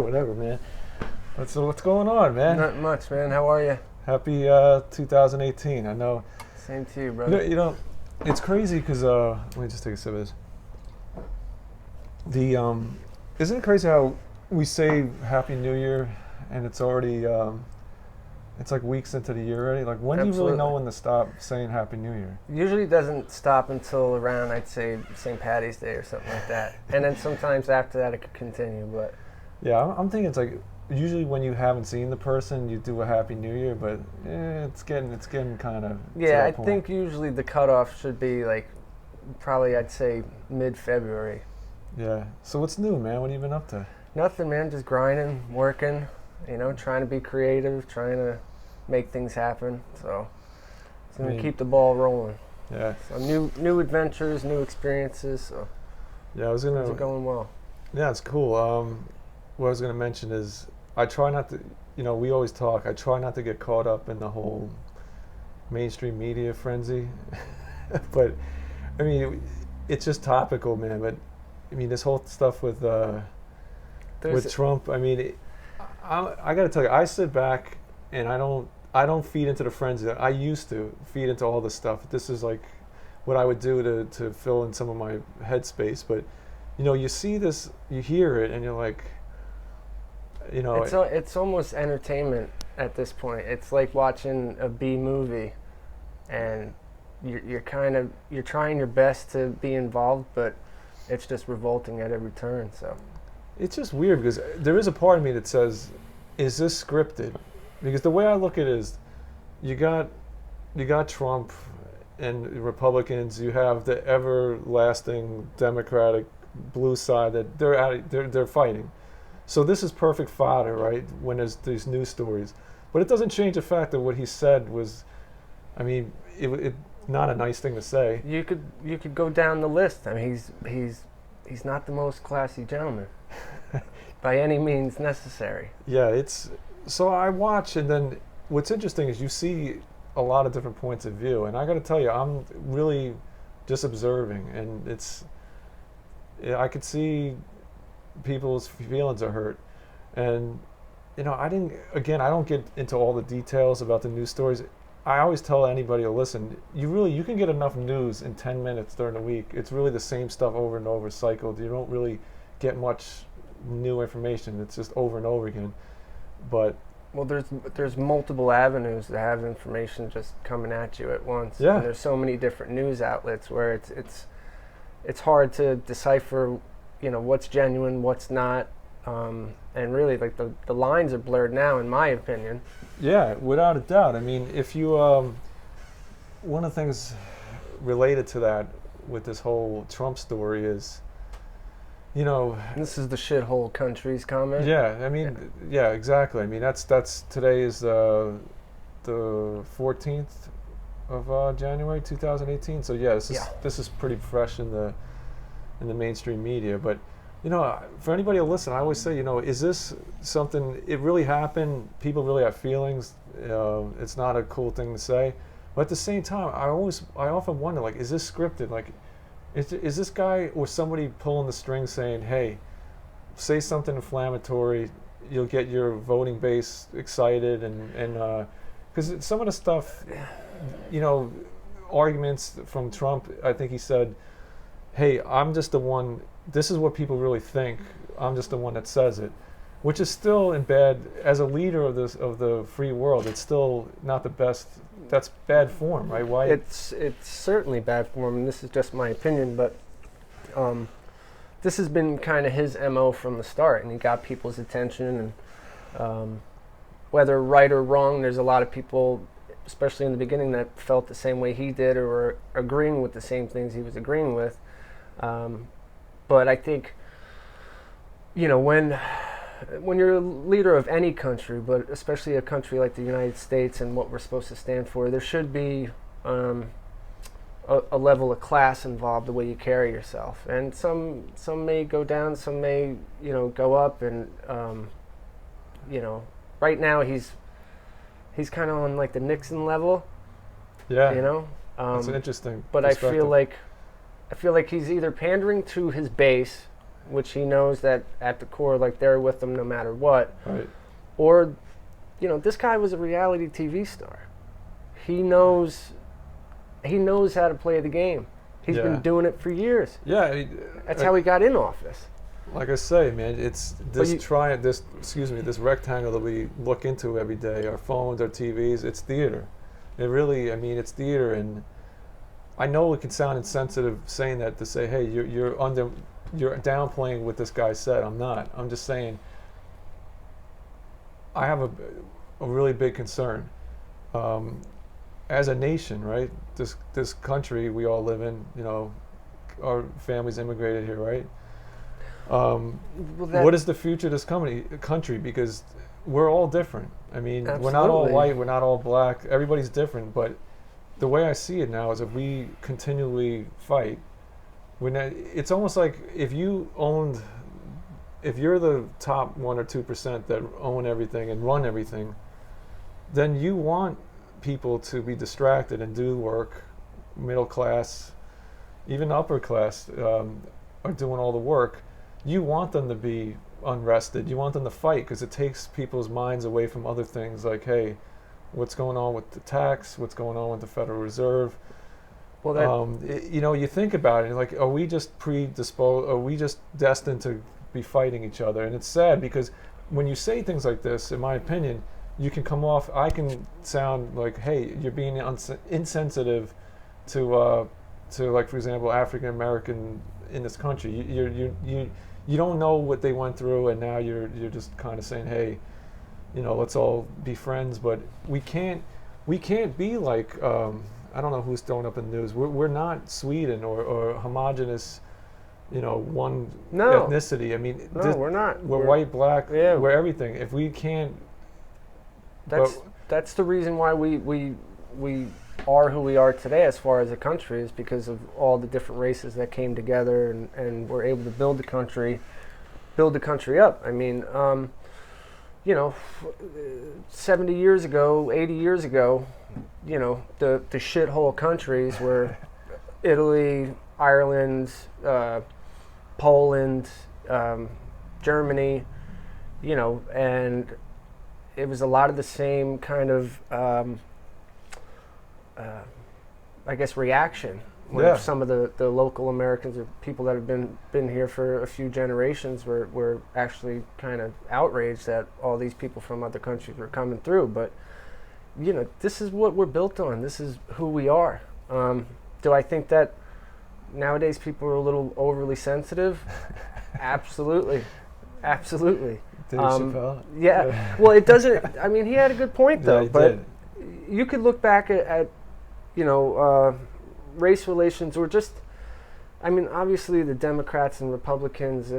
Whatever, man. What's going on, man? Not much, man. How are you? Happy 2018. I know. Same to you, You brother. know, you know it's crazy because let me just take a sip of this. Isn't it crazy how we say Happy New Year and it's already it's like weeks into the year already? Like, when do you really know when to stop saying Happy New Year? Usually doesn't stop until around, I'd say, St. Patty's Day or something like that. And then sometimes after that it could continue, but... Yeah, I'm thinking it's like usually when you haven't seen the person, you do a Happy New Year, but it's getting kind of... Yeah, I think usually the cutoff should be like, probably I'd say mid-February. Yeah. So what's new, man? What have you been up to? Nothing, man. Just grinding, working, trying to be creative, trying to make things happen. So it's going to keep the ball rolling. Yeah. So new adventures, new experiences. So yeah, things are going well. Yeah, it's cool. What I was going to mention is I try not to, we always talk, I try not to get caught up in the whole mainstream media frenzy. But, I mean, it's just topical, man. But, I mean, this whole stuff with Trump, I mean, I got to tell you, I sit back and I don't feed into the frenzy. I used to feed into all this stuff. This is like what I would do to fill in some of my headspace. But, you see this, you hear it, and you're like, It's almost entertainment at this point. It's like watching a B movie, and you're trying your best to be involved, but it's just revolting at every turn. So it's just weird because there is a part of me that says, is this scripted? Because the way I look at it is, you got Trump and Republicans, you have the everlasting Democratic blue side that they're fighting. So this is perfect fodder, right? When there's these news stories, but it doesn't change the fact that what he said was, I mean, it not a nice thing to say. You could go down the list. I mean, he's not the most classy gentleman by any means necessary. Yeah, so I watch, and then what's interesting is you see a lot of different points of view, and I got to tell you, I'm really just observing, and I could see people's feelings are hurt, and I don't get into all the details about the news stories. I always tell anybody to listen, you can get enough news in 10 minutes during the week. It's really the same stuff over and over cycled. You don't really get much new information. It's just over and over again. But well, there's multiple avenues to have information just coming at you at once. Yeah. And there's so many different news outlets where it's hard to decipher what's genuine, what's not, and really, like, the lines are blurred now, in my opinion. Yeah, without a doubt. I mean, if you one of the things related to that with this whole Trump story is, this is the shithole country's comment. Yeah, I mean, yeah, exactly. I mean, that's today is the 14th of January 2018. So yeah, this is pretty fresh in the mainstream media. But for anybody to listen, I always say, is this something, it really happened, people really have feelings, it's not a cool thing to say, but at the same time, I often wonder, like, is this scripted? Like, is this guy or somebody pulling the strings saying, hey, say something inflammatory, you'll get your voting base excited, and because some of the stuff, arguments from Trump, I think he said, hey, I'm just the one, this is what people really think, I'm just the one that says it, which is still in bad, as a leader of the free world, it's still not the best. That's bad form, right? Why? It's certainly bad form, and this is just my opinion, but this has been kind of his MO from the start, and he got people's attention, and whether right or wrong, there's a lot of people, especially in the beginning, that felt the same way he did, or were agreeing with the same things he was agreeing with. But I think, when you're a leader of any country, but especially a country like the United States and what we're supposed to stand for, there should be a level of class involved, the way you carry yourself. And some may go down, some may go up, and right now he's kind of on like the Nixon level. Yeah. That's an interesting. But I feel like he's either pandering to his base which he knows that at the core, like, they're with him no matter what. Right. Or, this guy was a reality TV star. He knows how to play the game. He's been doing it for years. Yeah. That's how he got in office. Like I say, man, it's this this rectangle that we look into every day, our phones, our TVs, it's theater. It really, it's theater, and I know it can sound insensitive saying that, to say, hey, you're downplaying what this guy said. I'm not. I'm just saying I have a really big concern. As a nation, right? This country we all live in, our families immigrated here, right? What is the future of this country? Because we're all different. Absolutely. We're not all white, we're not all black. Everybody's different. But the way I see it now is, if we continually fight, it's almost like if you're the top 1 or 2% that own everything and run everything, then you want people to be distracted and do work. Middle class, even upper class, are doing all the work. You want them to be unrested. You want them to fight, because it takes people's minds away from other things, like, hey, what's going on with the tax? What's going on with the Federal Reserve? Well, you think about it, like, are we just predisposed? Are we just destined to be fighting each other? And it's sad, because when you say things like this, in my opinion, you can come off. I can sound like, hey, you're being insensitive to like, for example, African American in this country. You don't know what they went through, and now you're just kind of saying, hey, let's all be friends. But we can't be like, I don't know who's throwing up in the news. We're not Sweden or homogenous, one ethnicity. We're not. We're white, black. Yeah. We're everything. If we can't. That's the reason why we are who we are today as far as a country, is because of all the different races that came together and were able to build the country up. 70 years ago, 80 years ago, the shithole countries were Italy, Ireland, Poland, Germany, and it was a lot of the same kind of reaction when some of the local Americans or people that have been here for a few generations were actually kind of outraged that all these people from other countries were coming through. But this is what we're built on. This is who we are. Do I think that nowadays people are a little overly sensitive? Absolutely. Dave Chappelle? Yeah. Well, it doesn't. He had a good point though. Yeah, but you could look back at race relations, or just, obviously the Democrats and Republicans,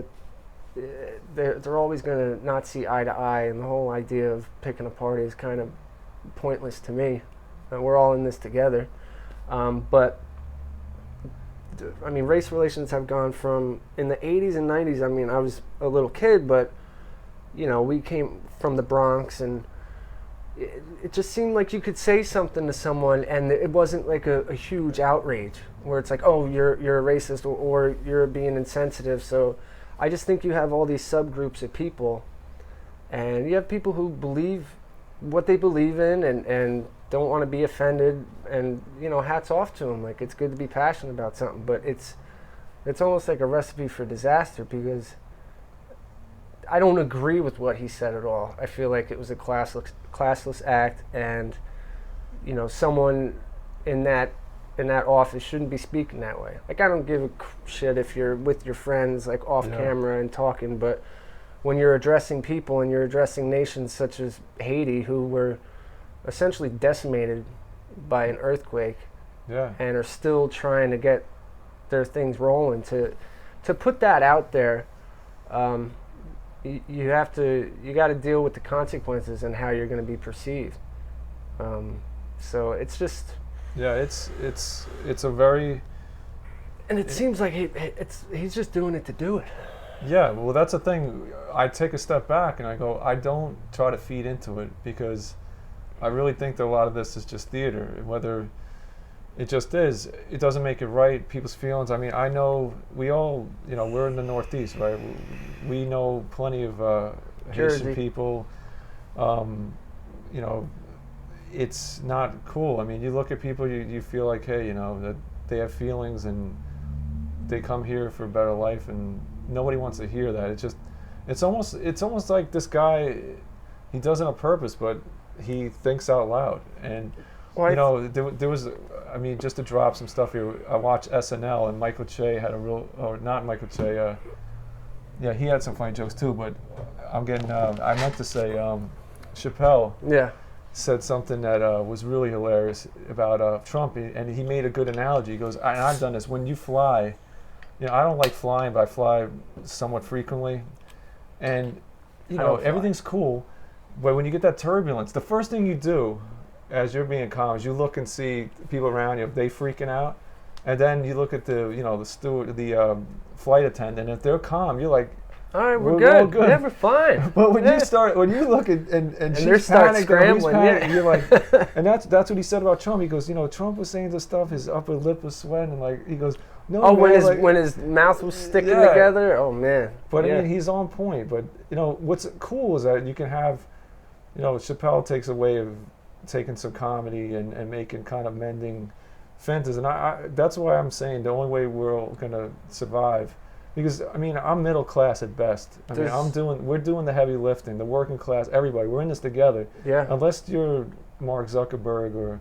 they're always going to not see eye to eye, and the whole idea of picking a party is kind of pointless to me. We're all in this together. But race relations have gone from, in the 80s and 90s, I was a little kid, but we came from the Bronx, and it just seemed like you could say something to someone and it wasn't like a huge outrage where it's like, oh, you're a racist or you're being insensitive. So I just think you have all these subgroups of people, and you have people who believe what they believe in and don't want to be offended, and hats off to them. Like, it's good to be passionate about something, but it's almost like a recipe for disaster, because I don't agree with what he said at all. I feel like it was a classless act, and someone in that office shouldn't be speaking that way. Like, I don't give a shit if you're with your friends, like, off camera and talking, but when you're addressing people and you're addressing nations such as Haiti, who were essentially decimated by an earthquake, and are still trying to get their things rolling, to put that out there, you got to deal with the consequences and how you're going to be perceived. So it's just, it's a very, and it seems like he's just doing it to do it. Yeah, well, that's the thing. I take a step back and I go, I don't try to feed into it, because I really think that a lot of this is just theater. Whether It just is. It doesn't make it right. People's feelings. I mean, I know we all, we're in the Northeast, right? We know plenty of Haitian people. You know, it's not cool. I mean, you look at people, you feel like, hey, that they have feelings and they come here for a better life, and nobody wants to hear that. It's almost like this guy, he does it on purpose, but he thinks out loud. And there was, I mean, just to drop some stuff here, I watched SNL, and Michael Che had not Michael Che, yeah, he had some funny jokes too, but I meant to say, Chappelle said something that was really hilarious about Trump, and he made a good analogy. He goes, and I've done this, when you fly, I don't like flying, but I fly somewhat frequently, and everything's cool, but when you get that turbulence, the first thing you do as you're being calm is you look and see people around you, if they freaking out, and then you look at the steward, the flight attendant, and if they're calm, you're like, all right, we're good. Yeah, we're fine. But when you look at and she's panicking, you're like, and that's what he said about Trump. He goes, Trump was saying this stuff, his upper lip was sweating, and like he goes, no. Oh, man, when his mouth was sticking together. Oh man. But I mean, he's on point. But what's cool is that you can have, Chappelle takes a way of taking some comedy and making kind of mending fences, and I that's why I'm saying the only way we're gonna survive. Because I mean, I'm middle class at best. We're doing the heavy lifting, the working class, everybody. We're in this together. Yeah. Unless you're Mark Zuckerberg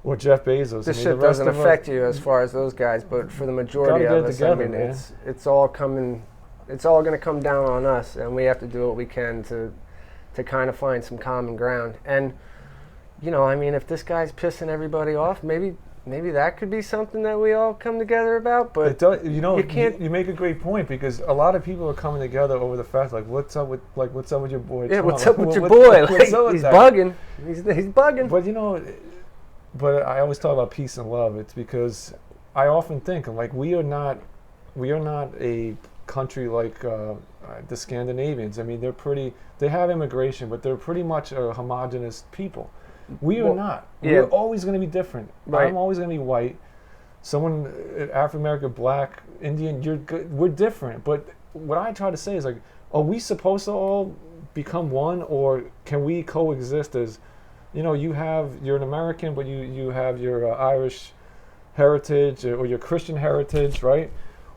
or Jeff Bezos. This shit doesn't affect you as far as those guys, but for the majority of us, together, it's all coming. It's all going to come down on us, and we have to do what we can to kind of find some common ground. And I mean, if this guy's pissing everybody off, maybe that could be something that we all come together about. But it does, you can't. You make a great point, because a lot of people are coming together over the fact, like, what's up with your boy? Yeah, what's up with your boy? He's bugging. He's bugging. But I always talk about peace and love. It's because I often think, like, we are not a country like the Scandinavians. I mean, they have immigration, but they're pretty much a homogenous people. We are not. Yeah. We're always going to be different. Right. I'm always going to be white. Someone, African American, black, Indian, you're good. We're different. But what I try to say is, like, are we supposed to all become one, or can we coexist as, you're an American, but you have your Irish heritage or your Christian heritage, right?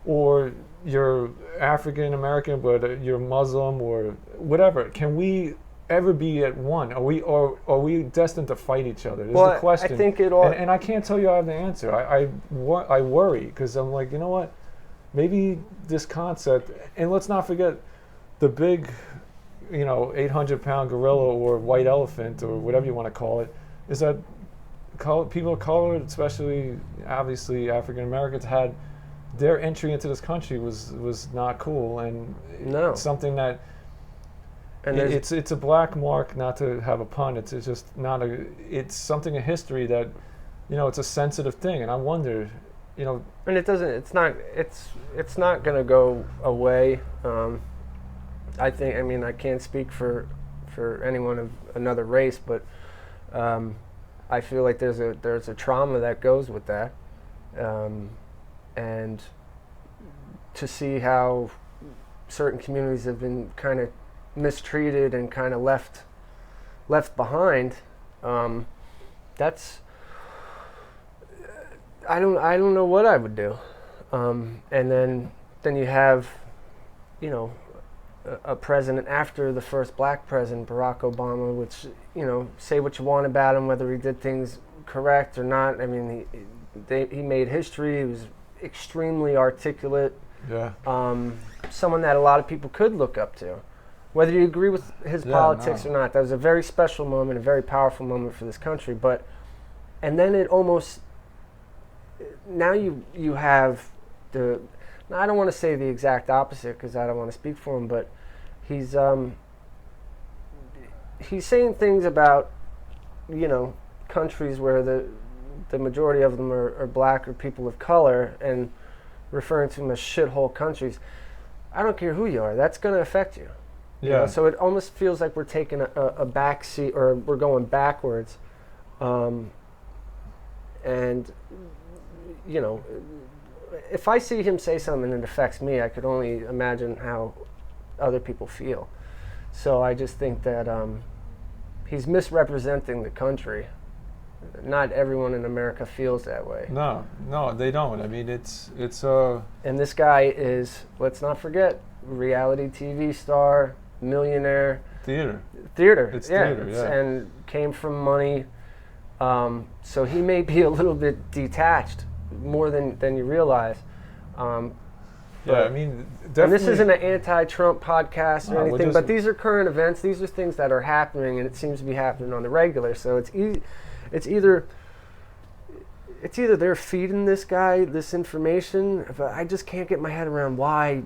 Or you're African American, but you're Muslim or whatever. Can we ever be at one? Are we destined to fight each other? This is the question. I think it all, and I can't tell you I have the answer. I worry, because I'm like, what? Maybe this concept, and let's not forget the big, 800-pound gorilla or white elephant or whatever you want to call it, is that people of color, especially obviously African Americans, had their entry into this country was not cool, and it's something that. And it's a black mark, not to have a pun. It's just not it's something in history that, it's a sensitive thing, and I wonder, And it doesn't. It's not going to go away. I think. I mean, I can't speak for anyone of another race, but I feel like there's a trauma that goes with that, and to see how certain communities have been kind of mistreated and kind of left behind, that's I don't know what I would do, and then you have a president after the first black president, Barack Obama, which say what you want about him, whether he did things correct or not. I mean, he made history. He was extremely articulate. Yeah. Someone that a lot of people could look up to. Whether you agree with his politics or not, that was a very special moment, a very powerful moment for this country. And then it almost, now you have I don't want to say the exact opposite, because I don't want to speak for him, but he's saying things about, countries where the majority of them are black or people of color, and referring to them as shithole countries. I don't care who you are, that's going to affect you. Yeah. So it almost feels like we're taking a back seat, or we're going backwards. And, you know, if I see him say something that affects me, I could only imagine how other people feel. So I just think that he's misrepresenting the country. Not everyone in America feels that way. No, they don't. I mean, it's. And this guy is, let's not forget, reality TV star, millionaire. Theater. It's theater, yeah. And came from money. So he may be a little bit detached, more than you realize. Yeah, I mean, definitely. And this isn't an anti-Trump podcast or anything, just, but these are current events. These are things that are happening, and it seems to be happening on the regular. So it's either they're feeding this guy this information, but I just can't get my head around why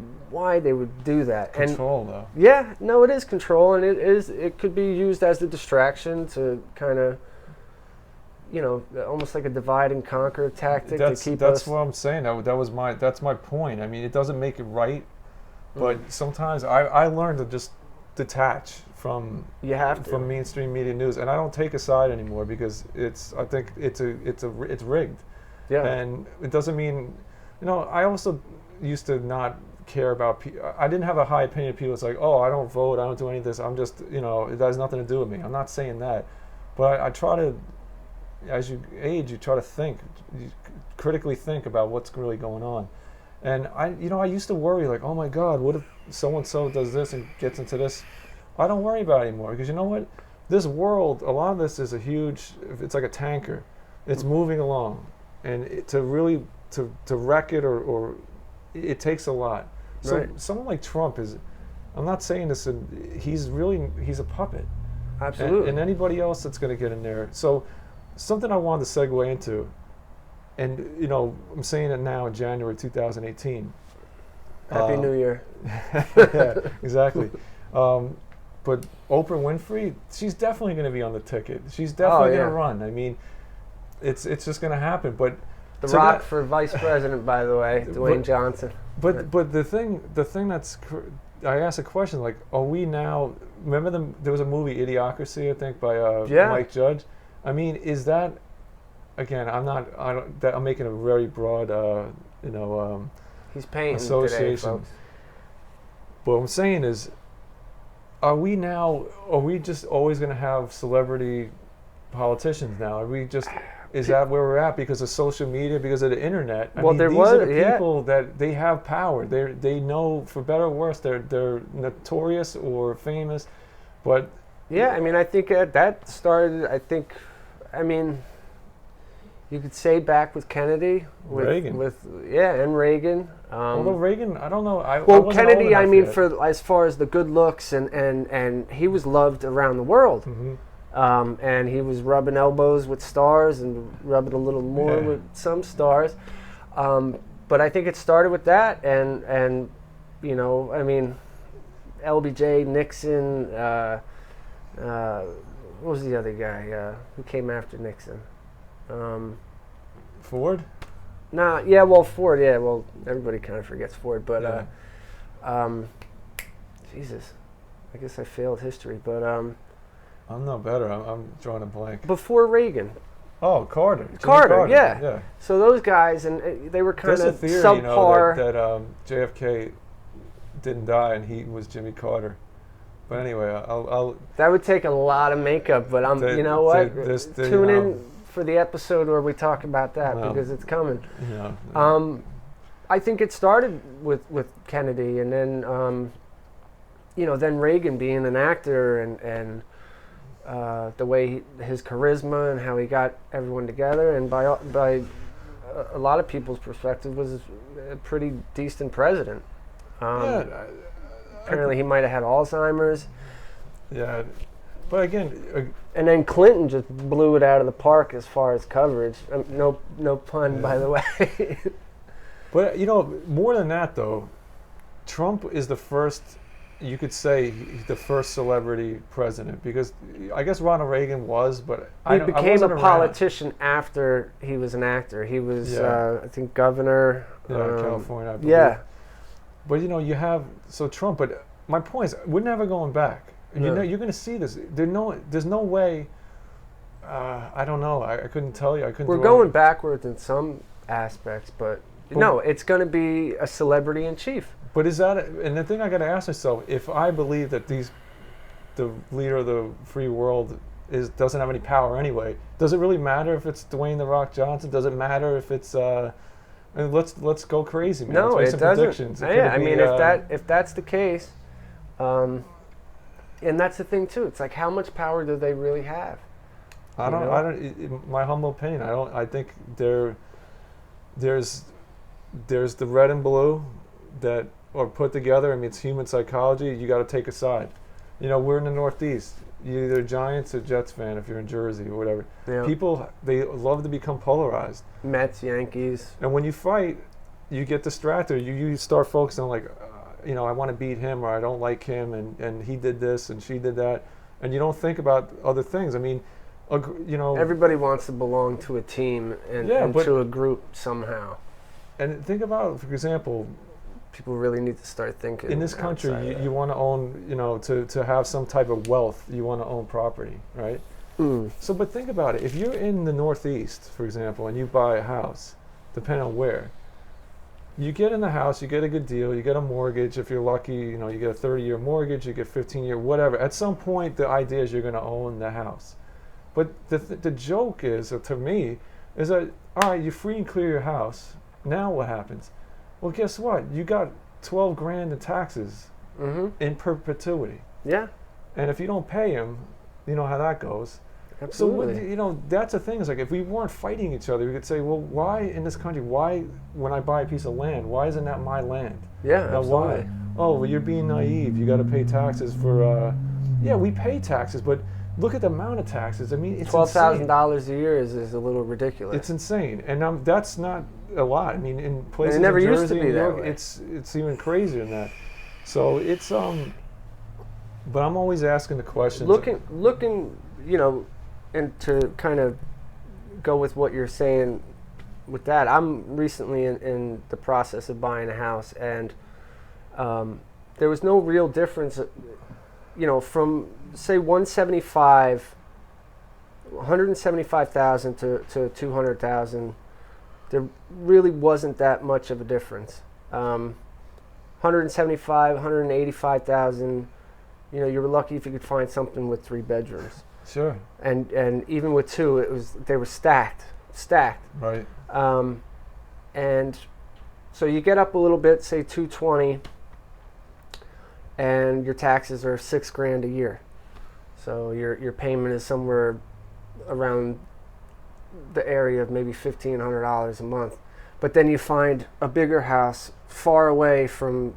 they would do that. Control, though. Yeah, no, it is control, and it could be used as a distraction to kind of, you know, almost like a divide and conquer tactic to keep us. That's what I'm saying. That's my point. I mean, it doesn't make it right, but sometimes I learned to just detach from mainstream media news, and I don't take a side anymore because I think it's rigged. Yeah. And it doesn't mean, you know, I also used to not care about I didn't have a high opinion of people. It's like, oh, I don't vote, I don't do any of this, I'm just, you know, it has nothing to do with me. I'm not saying that, but I try to, as you age, you try to think, you critically think about what's really going on. And I used to worry, like, oh my God, what if so-and-so does this and gets into this? I don't worry about it anymore, because you know what? This world, a lot of this is it's like a tanker. It's moving along. And to wreck it or it takes a lot. So Right. Someone like Trump I'm not saying this, he's a puppet. Absolutely. And anybody else that's going to get in there. So something I wanted to segue into, and you know, I'm saying it now in January 2018. Happy New Year. Yeah, exactly. But Oprah Winfrey, she's definitely going to be on the ticket. She's definitely going to run. I mean, it's just going to happen. But The Rock for vice president, by the way, Dwayne Johnson. But the thing that's, I asked a question like, are we now? Remember there was a movie Idiocracy, I think, by Mike Judge. I mean, is that, again? I'm making a very broad, He's painting association. today, folks. But what I'm saying is, are we just always going to have celebrity politicians now? Is that where we're at because of social media, because of the internet? These are the people that they have power. They know, for better or worse, they're notorious or famous, but yeah, I mean, I think that started. I mean, you could say back with Kennedy, Reagan, and Reagan. Although Reagan, I don't know. Kennedy, I mean, for as far as the good looks, and he was loved around the world. Mm-hmm. And he was rubbing elbows with stars and rubbing a little more with some stars. But I think it started with that, and you know, I mean, LBJ, Nixon, what was the other guy who came after Nixon? Ford? Ford, well, everybody kind of forgets Ford, but Jesus, I guess I failed history, but I'm no better. I'm drawing a blank. Before Reagan. Oh, Carter. Carter, yeah. So those guys, and they were kind of theory, subpar. You know, that JFK didn't die and he was Jimmy Carter. But anyway, I'll. That would take a lot of makeup, but you know what? Tune in for the episode where we talk about that because it's coming. Yeah. I think it started with Kennedy, and then then Reagan being an actor and the way his charisma and how he got everyone together, and by a lot of people's perspective, was a pretty decent president. Apparently, he might have had Alzheimer's. Yeah, but again, and then Clinton just blew it out of the park as far as coverage. No pun, by the way. But more than that, though, Trump is the first. You could say the first celebrity president, because I guess Ronald Reagan was, but he became a politician after he was an actor. He was, I think, governor. California. I believe. Yeah. But you have Trump. But my point is, we're never going back. And you're going to see this. There's no way. I don't know. I couldn't tell you. I couldn't. We're going backwards in some aspects, but no, it's going to be a celebrity in chief. But is that? And the thing I got to ask myself: if I believe that the leader of the free world doesn't have any power anyway, does it really matter if it's Dwayne the Rock Johnson? Does it matter if it's? And let's go crazy, man. No, let's it make some doesn't. predictions. Yeah, I mean, if that's the case, and that's the thing too. It's like, how much power do they really have? I don't. In my humble opinion, I don't. I think there's the red and blue that are put together. I mean, it's human psychology. You got to take a side. We're in the Northeast. You're either Giants or Jets fan if you're in Jersey or whatever. Yeah. People, they love to become polarized. Mets, Yankees. And when you fight, you get distracted. You start focusing on I want to beat him, or I don't like him, and he did this and she did that, and you don't think about other things. I mean, everybody wants to belong to a team and to a group somehow. And think about, for example, people really need to start thinking. In this country, you want to own, to have some type of wealth, you want to own property, right? Mm. So, but think about it. If you're in the Northeast, for example, and you buy a house, depending on where, you get in the house, you get a good deal, you get a mortgage. If you're lucky, you get a 30-year mortgage, you get 15-year, whatever. At some point, the idea is you're going to own the house. But the joke is, or to me, is that, all right, you free and clear your house. Now what happens? Well, guess what? You got $12,000 in taxes in perpetuity. Yeah. And if you don't pay them, you know how that goes. Absolutely. So, that's the thing. Is like, if we weren't fighting each other, we could say, well, why in this country, why when I buy a piece of land, why isn't that my land? Yeah, now, absolutely. Why? Oh, well, you're being naive. You got to pay taxes for, yeah, we pay taxes, but look at the amount of taxes. I mean, it's $12,000 a year is a little ridiculous. It's insane. And that's not a lot. I mean, in places it never in Jersey, used to be New York, that way. it's even crazier than that. So it's but I'm always asking the questions. Looking, and to kind of go with what you're saying with that, I'm recently in the process of buying a house, and there was no real difference, from say 175,000 to 200,000. There really wasn't that much of a difference. 175, 185,000. You were lucky if you could find something with 3 bedrooms. Sure. And even with 2, they were stacked. Right. And so you get up a little bit, say 220, and your taxes are $6,000 a year. So your payment is somewhere around the area of maybe $1,500 a month. But then you find a bigger house far away from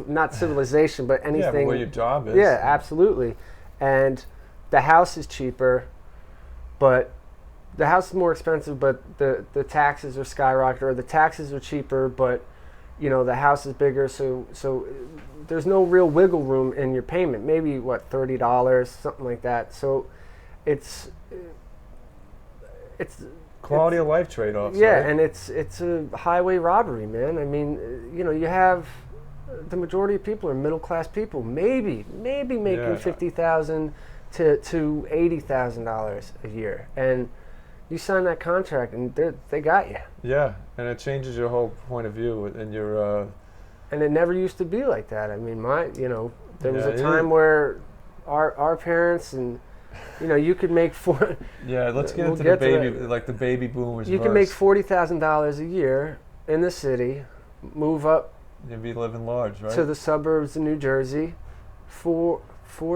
not civilization, but anything. Yeah, where your job is. Yeah, absolutely. And the house is cheaper, but the house is more expensive, but the taxes are skyrocketed, or the taxes are cheaper, but the house is bigger, so there's no real wiggle room in your payment. Maybe $30, something like that. So it's quality of life trade-offs. Yeah, right? and it's a highway robbery, man. I mean, you have the majority of people are middle-class people, maybe making $50,000 to $80,000 a year, and you sign that contract, and they got you. Yeah, and it changes your whole point of view, and your. And it never used to be like that. I mean, there was a time where our parents and. You could make Yeah, let's get into the baby boomers. You can make $40,000 a year in the city, move up. You'd be living large, right? To the suburbs of New Jersey, 4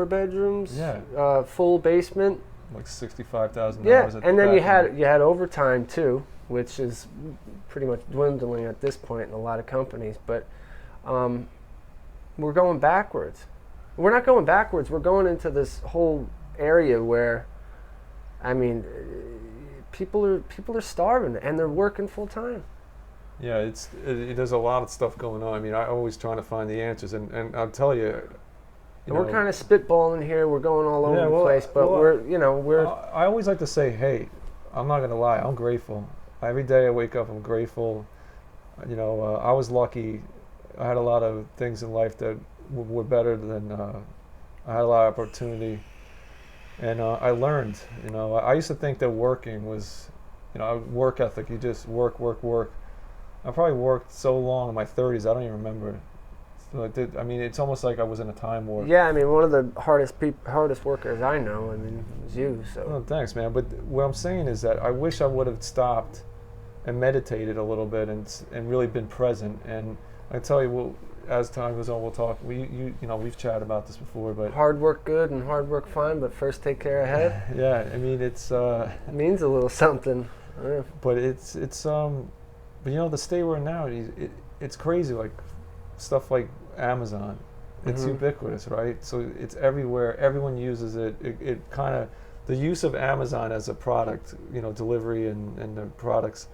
bedrooms. Yeah. Full basement. Like $65,000. Yeah, and then you had overtime too, which is pretty much dwindling at this point in a lot of companies. But we're going backwards. We're not going backwards. We're going into this whole area where, I mean, people are starving and they're working full time. Yeah, there's a lot of stuff going on. I mean, I'm always trying to find the answers, and I'll tell you. We're kind of spitballing here. We're going all over the place, but we're. I always like to say, hey, I'm not gonna lie. I'm grateful. Every day I wake up, I'm grateful. I was lucky. I had a lot of things in life that were better than. I had a lot of opportunity. And I learned, I used to think that working was, work ethic. You just work, work, work. I probably worked so long in my 30s, I don't even remember. So it's almost like I was in a time warp. Yeah, I mean, one of the hardest workers I know, is you. So. Oh, thanks, man. But what I'm saying is that I wish I would have stopped and meditated a little bit and really been present. And I tell you, as time goes on, we'll talk. We've chatted about this before, but hard work good and hard work fine, but first take care of head. Yeah, I mean it's it means a little something. Yeah. But it's but the state we're in now, it's crazy. Like stuff like Amazon, it's ubiquitous, right? So it's everywhere. Everyone uses it. It kind of, the use of Amazon as a product, delivery and the products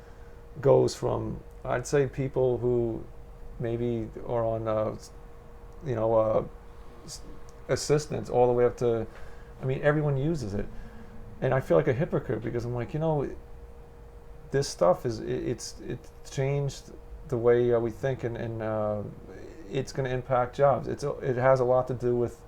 goes from, I'd say, people who maybe are on assistance all the way up to, everyone uses it. And I feel like a hypocrite because I'm like, this stuff it's changed the way we think, and it's going to impact jobs. It has a lot to do with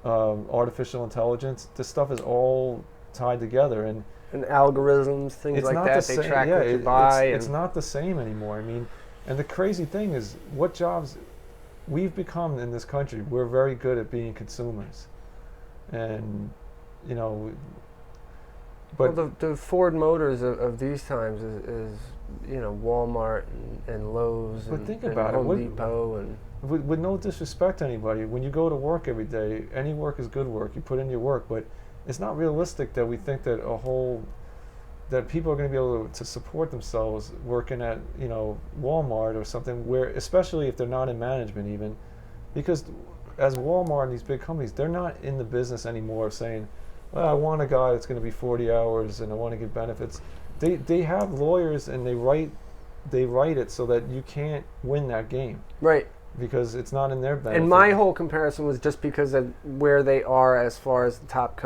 artificial intelligence. This stuff is all tied together, and algorithms, things like that. They track what you buy. It's not the same anymore. And the crazy thing is, what jobs we've become in this country. We're very good at being consumers, and But well, the Ford Motors of these times is Walmart and Lowe's but and, think and about Home it. Depot and With no disrespect to anybody, when you go to work every day, any work is good work. You put in your work, but it's not realistic that we think that that people are going to be able to support themselves working at Walmart or something, where, especially if they're not in management even, because as Walmart and these big companies, they're not in the business anymore of saying, well, I want a guy that's going to be 40 hours and I want to get benefits. They have lawyers and they write it so that you can't win that game. Right. Because it's not in their benefit. And my whole comparison was just because of where they are as far as the top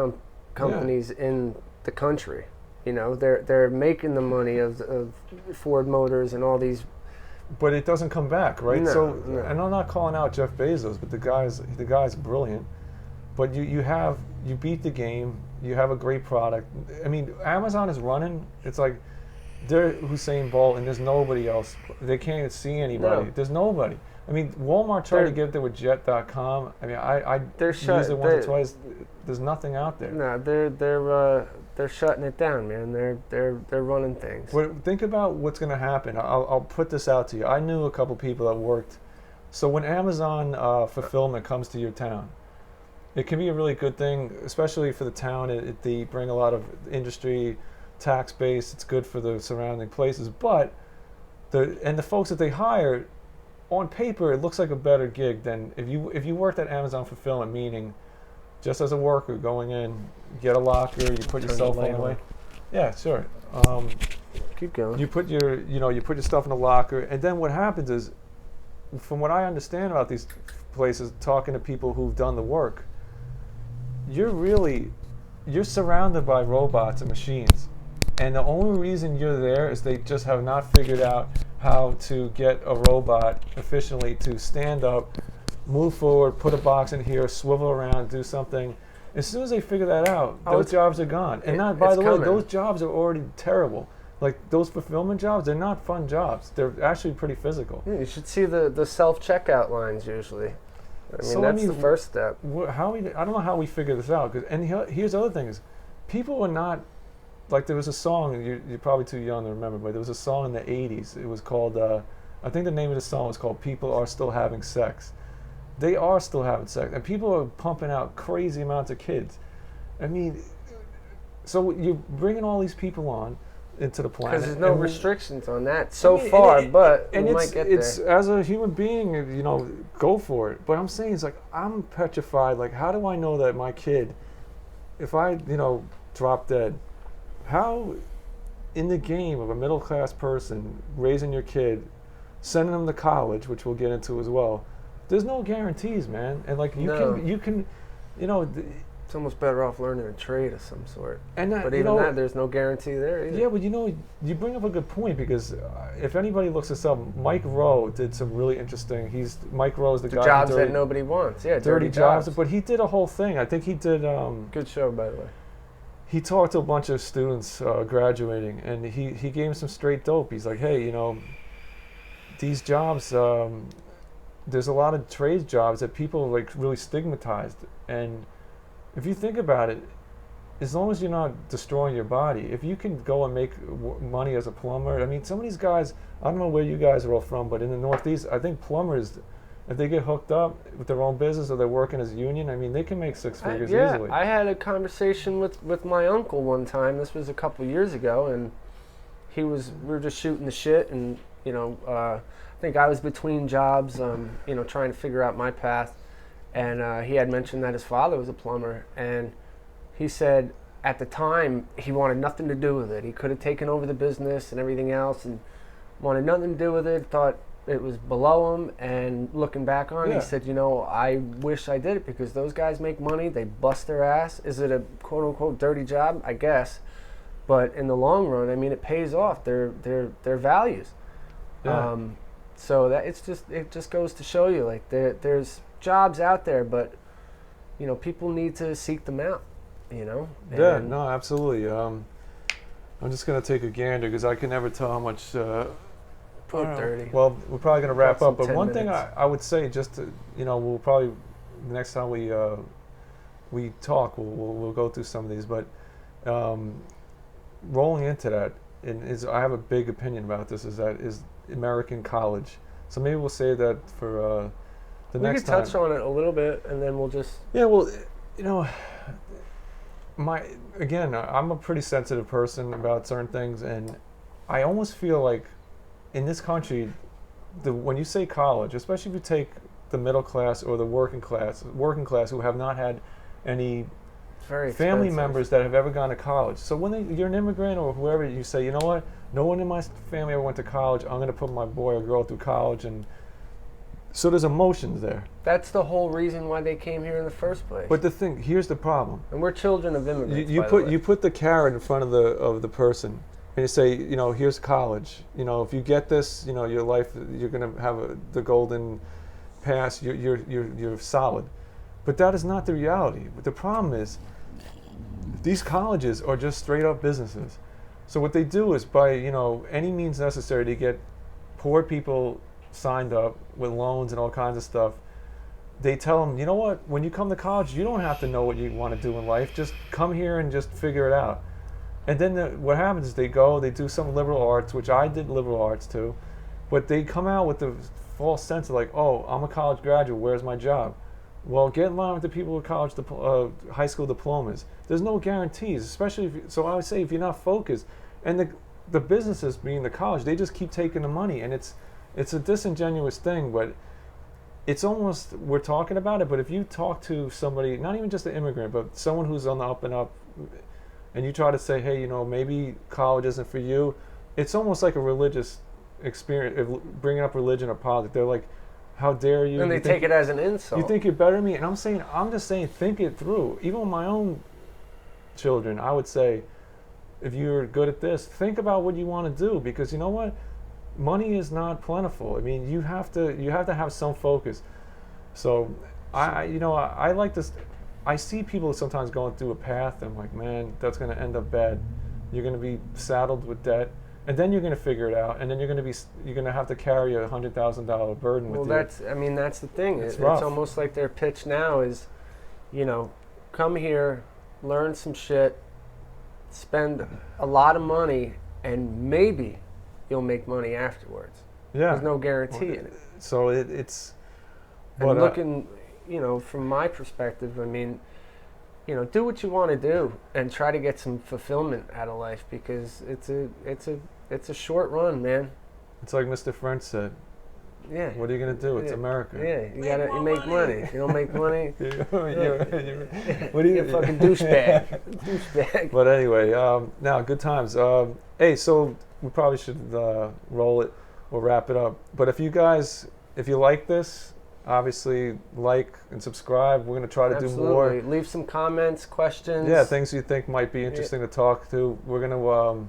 companies in the country. They're making the money of Ford Motors and all these. But it doesn't come back, right? No, so, no. and I'm not calling out Jeff Bezos, but the guy's brilliant. But you beat the game. You have a great product. Amazon is running. It's like they're Usain Bolt, and there's nobody else. They can't even see anybody. No. There's nobody. Walmart tried to get there with Jet.com. I used it once or twice. There's nothing out there. No, they're shutting it down, man. They're running things. But think about what's going to happen. I'll put this out to you. I knew a couple people that worked. So when Amazon fulfillment comes to your town, it can be a really good thing, especially for the town. They bring a lot of industry, tax base. It's good for the surrounding places. But the folks that they hire, on paper, it looks like a better gig than if you worked at Amazon fulfillment, meaning just as a worker going in, get a locker, you put your cell phone away. Yeah, sure. Keep going. You put your stuff in a locker, and then what happens is, from what I understand about these places, talking to people who've done the work, you're surrounded by robots and machines, and the only reason you're there is they just have not figured out how to get a robot efficiently to stand up, move forward, put a box in here, swivel around, do something. As soon as they figure that out, those jobs are gone. And by the way, those jobs are already terrible. Like those fulfillment jobs, they're not fun jobs. They're actually pretty physical. You should see the self-checkout lines usually. That's the first step. I don't know how we figure this out. And here's the other thing is, people are not, like there was a song, you're probably too young to remember, but there was a song in the 80s. It was called, I think the name of the song was called People Are Still Having Sex. They are still having sex. And people are pumping out crazy amounts of kids. So you're bringing all these people on into the planet. Because there's no restrictions on that far, but we might get there. As a human being, go for it. But I'm saying, it's like, I'm petrified. Like, how do I know that my kid, if I, drop dead, how in the game of a middle-class person raising your kid, sending them to college, which we'll get into as well, there's no guarantees, man. And like you can It's almost better off learning a trade of some sort. And but even that, there's no guarantee there either. Yeah, but you bring up a good point, because if anybody looks this up, Mike Rowe did some really interesting. Mike Rowe is the guy. Jobs that nobody wants. Yeah, dirty jobs. But he did a whole thing. I think he did. Good show, by the way. He talked to a bunch of students graduating, and he gave them some straight dope. He's like, hey, these jobs. There's a lot of trades jobs that people like really stigmatized, and if you think about it, as long as you're not destroying your body, if you can go and make money as a plumber, I mean, some of these guys, I don't know where you guys are all from, but in the Northeast, I think plumbers, if they get hooked up with their own business or they're working as a union, I mean, they can make six figures easily. I had a conversation with my uncle one time. This was a couple years ago, and we were just shooting the shit, and I think I was between jobs, trying to figure out my path. And he had mentioned that his father was a plumber, and he said at the time he wanted nothing to do with it. He could have taken over the business and everything else and wanted nothing to do with it, thought it was below him. And looking back on it, he said, I wish I did it, because those guys make money, they bust their ass. Is it a quote-unquote dirty job? I guess. But in the long run, I mean, it pays off their values. Yeah. So that it just goes to show you, like, there's jobs out there, but people need to seek them out. Yeah, no, absolutely. I'm just gonna take a gander, because I can never tell how much. Put 30. Well, we're probably gonna wrap up, but one thing minutes. I would say, just to, we'll probably next time we talk, we'll go through some of these, but rolling into that, I have a big opinion about this. Is American college. So maybe we'll say that for the next time. We can touch on it a little bit, and then we'll just. Yeah, well, I'm a pretty sensitive person about certain things, and I almost feel like in this country, when you say college, especially if you take the middle class or the working class who have not had any family members that have ever gone to college. So when you're an immigrant or whoever, you say, you know what, no one in my family ever went to college, I'm going to put my boy or girl through college, and so there's emotions there. That's the whole reason why they came here in the first place. But here's the problem. And we're children of immigrants. You put the carrot in front of the person, and you say, here's college. If you get this, your life, you're going to have the golden pass. You're solid. But that is not the reality. But the problem is, these colleges are just straight up businesses. So what they do is, by any means necessary to get poor people signed up with loans and all kinds of stuff, they tell them, you know what, when you come to college, you don't have to know what you want to do in life. Just come here and just figure it out. And then what happens is they do some liberal arts, which I did liberal arts too, but they come out with the false sense of like, oh, I'm a college graduate, where's my job? Well, get in line with the people with high school diplomas. There's no guarantees, especially so I would say if you're not focused. And the businesses, being the college, they just keep taking the money, and it's a disingenuous thing, but it's almost, we're talking about it, but if you talk to somebody, not even just an immigrant, but someone who's on the up and up, and you try to say, hey, maybe college isn't for you, it's almost like a religious experience, bringing up religion or politics. They're like, how dare you? And they take it as an insult. You think you're better than me? And I'm just saying, think it through. Even with my own children, I would say, if you're good at this, think about what you want to do, because you know what? Money is not plentiful. I mean, you have to have some focus. So I like this. I see people sometimes going through a path, and I'm like, man, that's going to end up bad. You're going to be saddled with debt, and then you're going to figure it out, and then you're going to have to carry a $100,000 burden with you. Well, that's the thing. It's almost like their pitch now is, come here, learn some shit, spend a lot of money, and maybe you'll make money afterwards. Yeah. There's no guarantee in it. So it's. And looking, from my perspective, I mean, do what you want to do and try to get some fulfillment out of life, because it's a short run, man. It's like Mr. French said. Yeah. What are you gonna do? It's America. Yeah, you make money. If you don't make money, what are you? You're a fucking douchebag. But anyway, now good times. Hey, so we probably should roll it or wrap it up. But if you like this, obviously like and subscribe. We're going to try to Absolutely. do more. Leave some comments, questions. Yeah, things you think might be interesting to talk to. We're going to,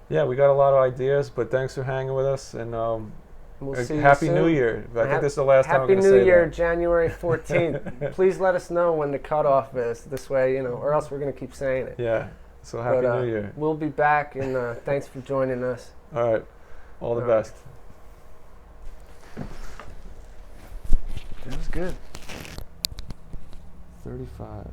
yeah, we got a lot of ideas, but thanks for hanging with us, and we'll see you Happy soon. New Year. I think this is the last time I'm going to say Happy New Year, that. January 14th. Please let us know when the cutoff is. This way, or else we're going to keep saying it. Yeah, so Happy New Year. We'll be back, and thanks for joining us. All right, all the best. It was good. 35.